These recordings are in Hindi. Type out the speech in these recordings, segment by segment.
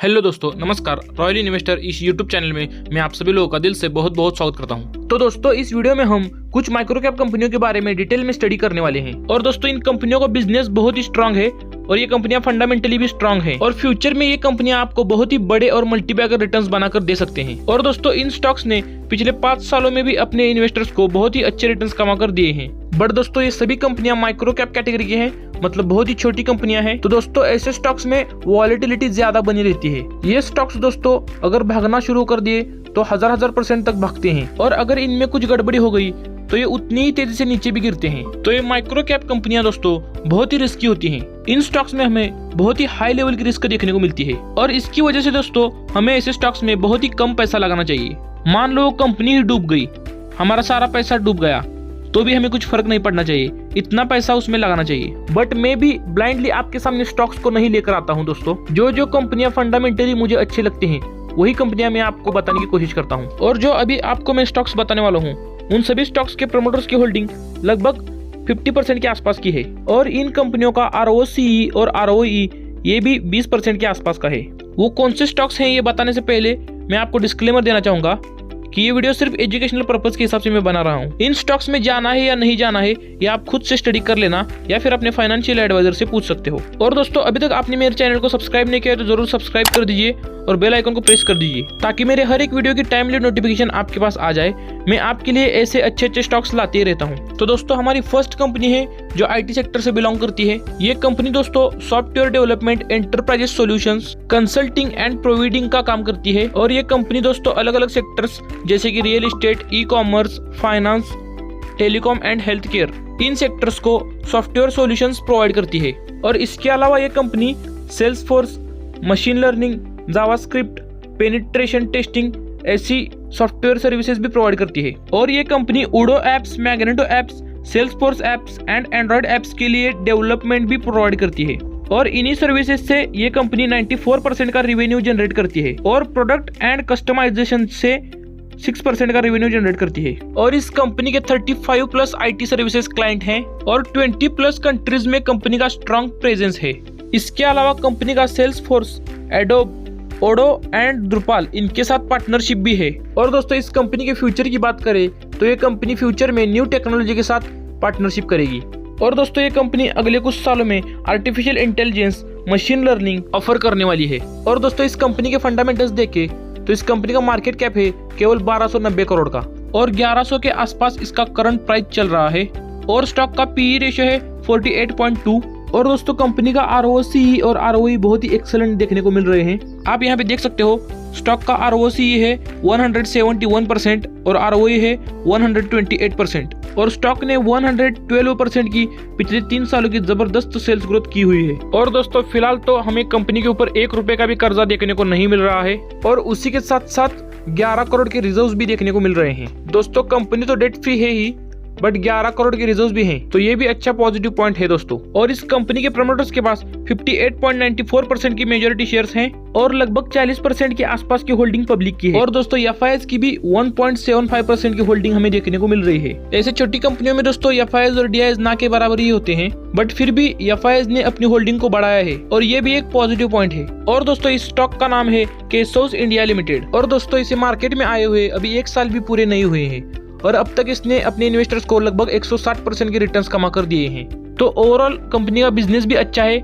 हेलो दोस्तों, नमस्कार। रॉयल इन्वेस्टर इस यूट्यूब चैनल में मैं आप सभी लोगों का दिल से बहुत बहुत स्वागत करता हूं। तो दोस्तों, इस वीडियो में हम कुछ माइक्रो कैप कंपनियों के बारे में डिटेल में स्टडी करने वाले हैं। और दोस्तों, इन कंपनियों का बिजनेस बहुत ही स्ट्रांग है और ये कंपनियां फंडामेंटली भी स्ट्रांग है और फ्यूचर में ये कंपनियां आपको बहुत ही बड़े और मल्टीबैगर रिटर्न्स बनाकर दे सकते हैं। और दोस्तों, इन स्टॉक्स ने पिछले 5 सालों में भी अपने इन्वेस्टर्स को बहुत ही अच्छे रिटर्न्स कमाकर दिए हैं। बट दोस्तों, ये सभी कंपनियां माइक्रो कैप कैटेगरी की हैं, मतलब बहुत ही छोटी कंपनियां हैं। तो दोस्तों, ऐसे स्टॉक्स में वॉलेटिलिटी ज्यादा बनी रहती है। ये स्टॉक्स दोस्तों अगर भागना शुरू कर दिए तो हजार % तक भागते हैं और अगर इनमें कुछ गड़बड़ी हो गई तो ये उतनी ही तेजी से नीचे भी गिरते हैं। तो ये माइक्रो कैप कंपनियां दोस्तों बहुत ही रिस्की होती हैं। इन स्टॉक्स में हमें बहुत ही हाई लेवल की रिस्क देखने को मिलती है और इसकी वजह से दोस्तों हमें ऐसे स्टॉक्स में बहुत ही कम पैसा लगाना चाहिए। मान लो कंपनी ही डूब गई, हमारा सारा पैसा डूब गया, तो भी हमें कुछ फर्क नहीं पड़ना चाहिए, इतना पैसा उसमें लगाना चाहिए। बट मैं भी ब्लाइंडली आपके सामने स्टॉक्स को नहीं लेकर आता हूं दोस्तों। जो कंपनियां फंडामेंटली मुझे अच्छी लगती हैं वही कंपनियां मैं आपको बताने की कोशिश करता हूं। और जो अभी आपको मैं स्टॉक्स बताने वाला हूं उन सभी स्टॉक्स के प्रमोटर्स की होल्डिंग लगभग 50% के आसपास की है और इन कंपनियों का ROCE और ROE ये भी 20% के आसपास का है। वो कौन से स्टॉक्स हैं ये बताने से पहले मैं आपको डिस्क्लेमर देना चाहूंगा कि ये वीडियो सिर्फ एजुकेशनल पर्पस के हिसाब से मैं बना रहा हूँ। इन स्टॉक्स में जाना है या नहीं जाना है ये आप खुद से स्टडी कर लेना या फिर अपने फाइनेंशियल एडवाइजर से पूछ सकते हो। और दोस्तों, अभी तक आपने मेरे चैनल को सब्सक्राइब नहीं किया तो जरूर सब्सक्राइब कर दीजिए और बेल आइकन को प्रेस कर दीजिए ताकि मेरे हर एक वीडियो की टाइमली नोटिफिकेशन आपके पास आ जाए। मैं आपके लिए ऐसे अच्छे स्टॉक्स लाते रहता हूँ। तो दोस्तों, हमारी फर्स्ट कंपनी है जो IT सेक्टर से बिलोंग करती है। ये कंपनी दोस्तों software development, enterprises solutions, consulting and providing का काम करती है। और ये कंपनी दोस्तों अलग अलग सेक्टर्स जैसे कि real estate, e-commerce, finance, telecom and health care, इन सेक्टर्स को सॉफ्टवेयर सॉल्यूशंस प्रोवाइड करती है। और इसके अलावा ये company Salesforce, machine learning, JavaScript, penetration testing ऐसी सॉफ्टवेयर सर्विसेज भी प्रोवाइड करती है। और ये company Odoo apps, Magento apps, Salesforce apps and Android apps के लिए डेवलपमेंट भी प्रोवाइड करती है। और इन्हीं सर्विसेज से ये कंपनी 94% का रेवेन्यू जनरेट करती है और प्रोडक्ट एंड कस्टमाइजेशन से 6% का रेवेन्यू जनरेट करती है। और इस कंपनी के 35+ IT सर्विसेज क्लाइंट हैं और 20+ कंट्रीज में कंपनी का स्ट्रॉन्ग प्रेजेंस है। इसके अलावा कंपनी का सेल्सफोर्स, एडोब, ओडो एंड द्रुपाल इनके साथ पार्टनरशिप भी है। और दोस्तों, इस कंपनी के फ्यूचर की बात करें तो ये कंपनी फ्यूचर में न्यू टेक्नोलॉजी के साथ पार्टनरशिप करेगी। और दोस्तों, ये कंपनी अगले कुछ सालों में artificial intelligence, machine learning offer करने वाली है। और दोस्तों, इस कंपनी के फंडामेंटल्स देखें तो इस कंपनी का मार्केट कैप है केवल 1290 करोड़ का और 1100 के आसपास इसका करंट प्राइस चल रहा है और स्टॉक का PE रेशियो है 48.2। और दोस्तों, कंपनी का ROCE और ROE बहुत ही एक्सेलेंट देखने को मिल रहे हैं। आप यहाँ पे देख सकते हो स्टॉक का ROCE है 171% और ROE है 128% और स्टॉक ने 112% की पिछले 3 सालों की जबरदस्त सेल्स ग्रोथ की हुई है। और दोस्तों, फिलहाल तो हमें कंपनी के ऊपर 1 रुपए का भी कर्जा देखने को नहीं मिल रहा है और उसी के साथ साथ 11 करोड़ के रिजर्व्स भी देखने को मिल रहे हैं। दोस्तों, कंपनी तो डेट फ्री है ही बट 11 करोड़ के रिजर्व्स भी हैं, तो ये भी अच्छा पॉजिटिव पॉइंट है दोस्तों। और इस कंपनी के प्रमोटर्स के पास 58.94% की मेजॉरिटी शेयर्स हैं और लगभग 40% के आसपास की होल्डिंग पब्लिक की है। और दोस्तों, FIS की भी 1.75% की होल्डिंग हमें देखने को मिल रही है। ऐसे छोटी कंपनियों में दोस्तों FIS और DIS ना के बराबर ही होते हैं, बट फिर भी FIS ने अपनी होल्डिंग को बढ़ाया है और ये भी एक पॉजिटिव पॉइंट है। और दोस्तों, इस स्टॉक का नाम है केसोस इंडिया लिमिटेड। और दोस्तों, इसे मार्केट में आए हुए अभी 1 साल भी पूरे नहीं हुए हैं और अब तक इसने अपने इन्वेस्टर्स को लगभग 160% के रिटर्न्स कमा कर दिए हैं। तो ओवरऑल कंपनी का बिजनेस भी अच्छा है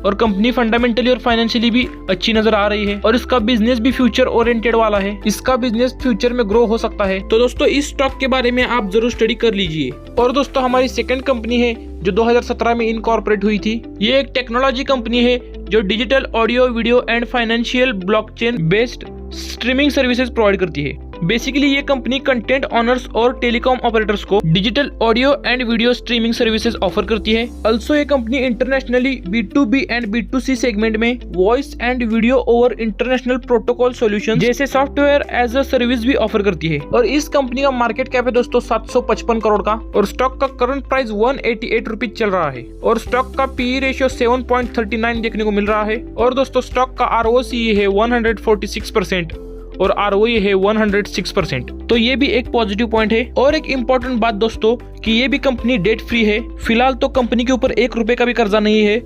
और कंपनी फंडामेंटली और फाइनेंशियली भी अच्छी नजर आ रही है और इसका बिजनेस भी फ्यूचर ओरिएंटेड वाला है। इसका बिजनेस फ्यूचर में ग्रो हो सकता है। तो दोस्तों, इस स्टॉक के बारे में आप जरूर स्टडी कर लीजिए। और दोस्तों, हमारी सेकंड कंपनी है जो 2017 में इनकॉर्पोरेट हुई थी। ये एक टेक्नोलॉजी कंपनी है जो digital audio, video and financial blockchain based streaming services provide करती है। बेसिकली ये कंपनी कंटेंट ऑनर्स और टेलीकॉम ऑपरेटर्स को digital audio and video streaming services offer करती है। ऑल्सो ये company internationally B2B and B2C segment में voice and video over international protocol solution जैसे सॉफ्टवेयर एज अ सर्विस भी ऑफर करती है। और इस कंपनी का मार्केट कैप है दोस्तों 755 करोड़ का और स्टॉक का करंट प्राइस 188 रुपीज चल रहा है और स्टॉक का PE रेशियो 7.39 देखने को मिल रहा है। और दोस्तों, स्टॉक का ROCE है 146% और ROE है 106%। तो ये भी एक पॉजिटिव पॉइंट है। और एक इम्पोर्टेंट बात दोस्तों कि ये भी कंपनी डेट फ्री है। फिलहाल तो कंपनी के ऊपर 1 रुपए का भी कर्जा नहीं है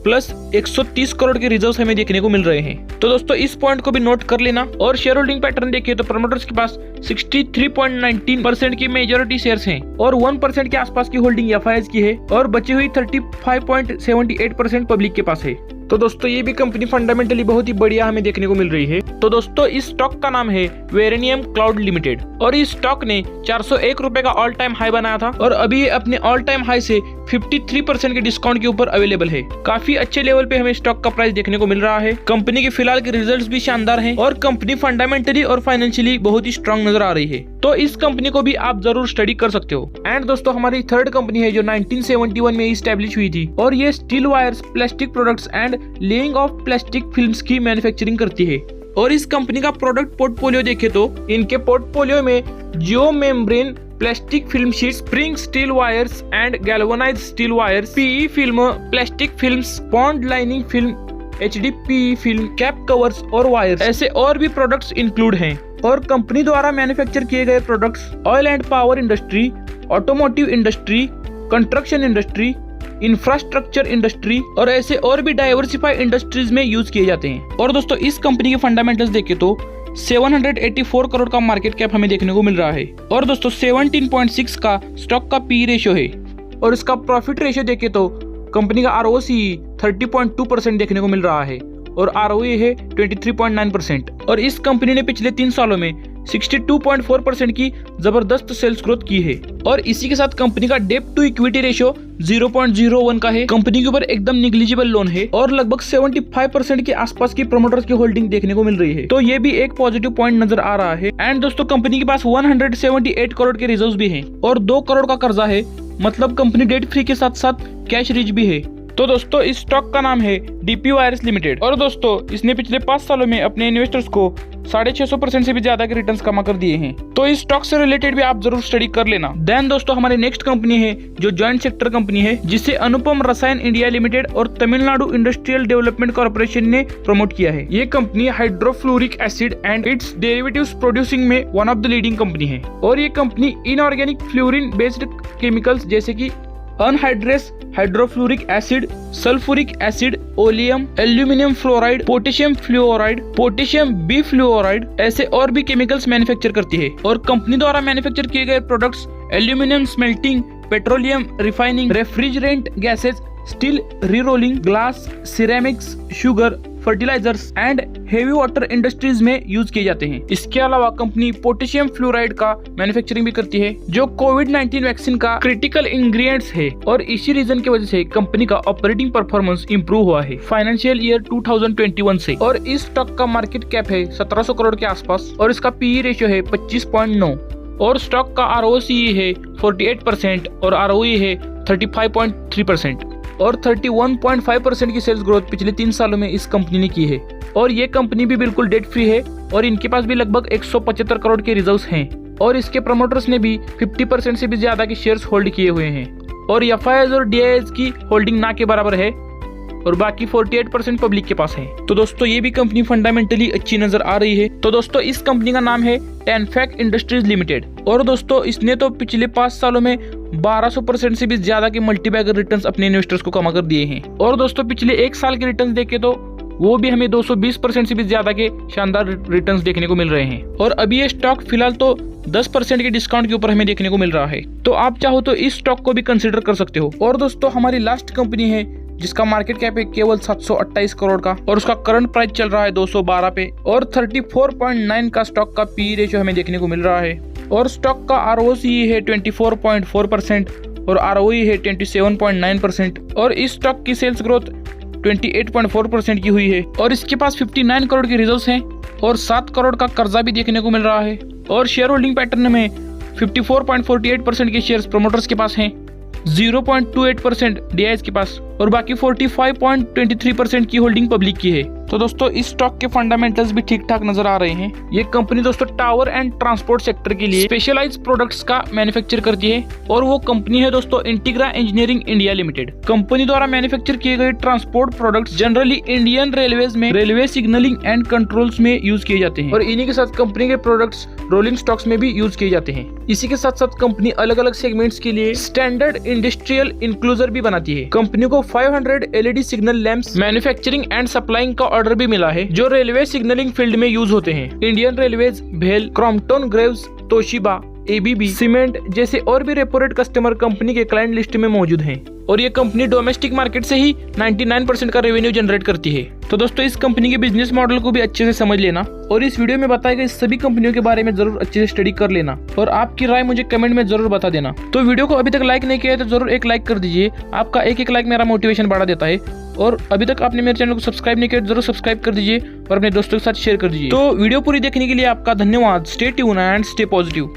प्लस 130 करोड़ के रिजर्व्स हमें देखने को मिल रहे हैं। तो दोस्तों इस पॉइंट को भी नोट कर लेना। और शेयर होल्डिंग पैटर्न देखिए तो प्रमोटर्स के पास 63.19% की मेजॉरिटी शेयर्स हैं और 1% के आसपास की होल्डिंग एफआईआईज की है और बची हुई 35.78% पब्लिक के पास है। तो दोस्तों ये भी कंपनी फंडामेंटली बहुत ही बढ़िया हमें देखने को मिल रही है। तो दोस्तों इस स्टॉक का नाम है वेरेनियम क्लाउड लिमिटेड और इस स्टॉक ने 401 रुपए का ऑल टाइम हाई बनाया था और अभी ये अपने ऑल टाइम हाई से 53% के डिस्काउंट के ऊपर अवेलेबल है। काफी अच्छे लेवल पे हमें स्टॉक का प्राइस देखने को मिल रहा है। कंपनी के फिलहाल के रिजल्ट्स भी शानदार हैं और कंपनी फंडामेंटली और फाइनेंशियली बहुत ही स्ट्रांग नजर आ रही है। तो इस कंपनी को भी आप जरूर स्टडी कर सकते हो। एंड दोस्तों हमारी थर्ड कंपनी है जो 1971 में इस्टेब्लिश हुई थी और ये steel wires, plastic products and laying of plastic films की मैन्युफैक्चरिंग करती है। और इस कंपनी का प्रोडक्ट पोर्टफोलियो देखें तो इनके पोर्टफोलियो में geo membrane plastic film sheet, spring steel wires and galvanised steel wires, PE film, plastic films, pond lining film, HDPE film, cap covers और वायर्स ऐसे और भी प्रोडक्ट्स इंक्लूड हैं। और कंपनी द्वारा मैन्युफैक्चर किए गए products oil and power industry, automotive industry, construction industry, infrastructure industry और ऐसे और भी डाइवर्सिफाइड इंडस्ट्रीज में यूज किए जाते हैं। और दोस्तों इस कंपनी के फंडामेंटल्स देखें तो 784 करोड़ का मार्केट कैप हमें देखने को मिल रहा है और दोस्तों 17.6 का स्टॉक का पी रेशियो है। और इसका प्रॉफिट रेशियो देखें तो कंपनी का ROCE 30.2% देखने को मिल रहा है और ROE है 23.9%। और इस कंपनी ने पिछले 3 सालों में 62.4% की जबरदस्त सेल्स ग्रोथ की है। और इसी के साथ कंपनी का डेट टू इक्विटी रेशियो 0.01 का है। कंपनी के ऊपर एकदम निग्लिजिबल लोन है और लगभग 75% के आसपास की प्रमोटर्स की होल्डिंग देखने को मिल रही है। तो ये भी एक पॉजिटिव पॉइंट नजर आ रहा है। एंड दोस्तों कंपनी के पास 178 करोड़ के रिजर्व्स भी हैं और 2 करोड़ का कर्जा है, मतलब कंपनी डेट फ्री के साथ साथ कैश रिच भी है। तो दोस्तों इस स्टॉक का नाम है DP वायर्स लिमिटेड और दोस्तों इसने पिछले 5 सालों में अपने इन्वेस्टर्स को 650% से भी ज्यादा के रिटर्न्स कमा कर दिए हैं। तो इस स्टॉक से रिलेटेड भी आप जरूर स्टडी कर लेना। देन दोस्तों हमारी नेक्स्ट कंपनी है जो जॉइंट सेक्टर कंपनी है जिसे अनुपम रसायन इंडिया लिमिटेड और तमिलनाडु इंडस्ट्रियल डेवलपमेंट कॉर्पोरेशन ने प्रमोट किया है। ये company hydrofluoric acid and its derivatives producing में one of the leading company है और ये company inorganic fluorine based chemicals जैसे कि anhydrous hydrofluoric acid, sulphuric acid, oleum, aluminium fluoride, potassium fluoride, potassium bifluoride ऐसे और भी केमिकल्स मैन्युफैक्चर करती है। और कंपनी द्वारा मैन्युफैक्चर किए गए products aluminium smelting, petroleum refining, refrigerant gases, steel rerolling, glass, ceramics, sugar, fertilisers and heavy water industries में यूज किए जाते हैं। इसके अलावा कंपनी पोटेशियम फ्लोराइड का मैन्युफैक्चरिंग भी करती है जो कोविड-19 वैक्सीन का क्रिटिकल इंग्रेडिएंट्स है और इसी रीजन की वजह से कंपनी का ऑपरेटिंग परफॉर्मेंस इंप्रूव हुआ है फाइनेंशियल ईयर 2021 से। और इस स्टॉक का मार्केट कैप है 1700 करोड़ के आसपास और इसका पीई रेशियो है 25.9 और स्टॉक का ROCE है 48% और ROE है 35.3% और 31.5% की सेल्स ग्रोथ पिछले 3 सालों में इस कंपनी ने की है। और ये कंपनी भी बिल्कुल डेट फ्री है और इनके पास भी लगभग 175 करोड़ के रिजर्व्स हैं और इसके प्रमोटर्स ने भी 50% से भी ज्यादा के शेयर्स होल्ड किए हुए हैं और एफआईआईज और डीआईएस की होल्डिंग ना के बराबर है और बाकी 48% पब्लिक के पास है। तो दोस्तों ये भी कंपनी फंडामेंटली अच्छी नजर आ रही है। तो दोस्तों इस कंपनी का नाम है टेनफैक इंडस्ट्रीज लिमिटेड और दोस्तों इसने तो पिछले 5 सालों में 1200% से भी ज्यादा के मल्टीबैगर रिटर्न्स अपने इन्वेस्टर्स को कमा कर दिए हैं। और दोस्तों पिछले 1 साल के रिटर्न्स देखें तो वो भी हमें 220% से भी ज्यादा के शानदार रिटर्न्स देखने को मिल रहे हैं और अभी ये स्टॉक फिलहाल तो 10% के डिस्काउंट के ऊपर हमें देखने को मिल रहा है। तो आप चाहो तो इस स्टॉक को भी कंसिडर कर सकते हो। और दोस्तों हमारी लास्ट कंपनी है जिसका मार्केट कैप है केवल 728 करोड़ का और उसका करंट प्राइस चल रहा है 212 पे और 34.9 का स्टॉक का पी रेशियो हमें देखने को मिल रहा है और स्टॉक का ROCE है 24.4% और ROE है 27.9% और इस स्टॉक की सेल्स ग्रोथ 28.4% की हुई है और इसके पास 59 करोड़ के रिजर्व्स हैं और 7 करोड़ का कर्जा भी देखने को मिल रहा है और शेयर होल्डिंग पैटर्न में 54.48% के शेयर्स प्रमोटर्स के पास हैं, 0.28% डीआईएस के पास और बाकी 45.23% की होल्डिंग पब्लिक की है। तो दोस्तों इस स्टॉक के फंडामेंटल्स भी ठीक ठाक नजर आ रहे हैं। ये कंपनी दोस्तों टावर एंड ट्रांसपोर्ट सेक्टर के लिए स्पेशलाइज्ड प्रोडक्ट्स का मैन्युफैक्चर करती है और वो कंपनी है दोस्तों इंटीग्रा इंजीनियरिंग इंडिया लिमिटेड। कंपनी द्वारा मैन्युफैक्चर किए गए transport products generally Indian railways में रेलवे सिग्नलिंग एंड कंट्रोल्स में यूज किए जाते हैं और इन्हीं के साथ कंपनी के प्रोडक्ट्स रोलिंग स्टॉक्स में भी यूज किए जाते हैं। इसी के साथ साथ कंपनी अलग अलग सेगमेंट्स के लिए स्टैंडर्ड इंडस्ट्रियल इंक्लूजर भी बनाती है। कंपनी को 500 LED signal lamps manufacturing and supplying का ऑर्डर भी मिला है, जो रेलवे सिग्नलिंग फील्ड में यूज होते हैं। इंडियन रेलवेज, भेल, Crompton Graves, Toshiba, ABB, cement जैसे और भी रेपोरेट कस्टमर कंपनी के क्लाइंट लिस्ट में मौजूद हैं और ये कंपनी डोमेस्टिक मार्केट से ही 99% का रेवेन्यू जनरेट करती है। तो दोस्तों इस कंपनी के बिजनेस मॉडल को भी अच्छे से समझ लेना और इस वीडियो में बताए गए सभी कंपनियों के बारे में जरूर अच्छे से स्टडी कर लेना और आपकी राय मुझे कमेंट में जरूर बता देना। तो वीडियो को अभी तक लाइक नहीं किया है तो जरूर एक लाइक कर दीजिए, आपका एक लाइक मेरा मोटिवेशन बढ़ा देता है। और अभी तक आपने मेरे चैनल को सब्सक्राइब नहीं किया तो जरूर सब्सक्राइब कर दीजिए और अपने दोस्तों के साथ शेयर कर दीजिए। तो वीडियो पूरी देखने के लिए आपका धन्यवाद। Stay tune and stay positive.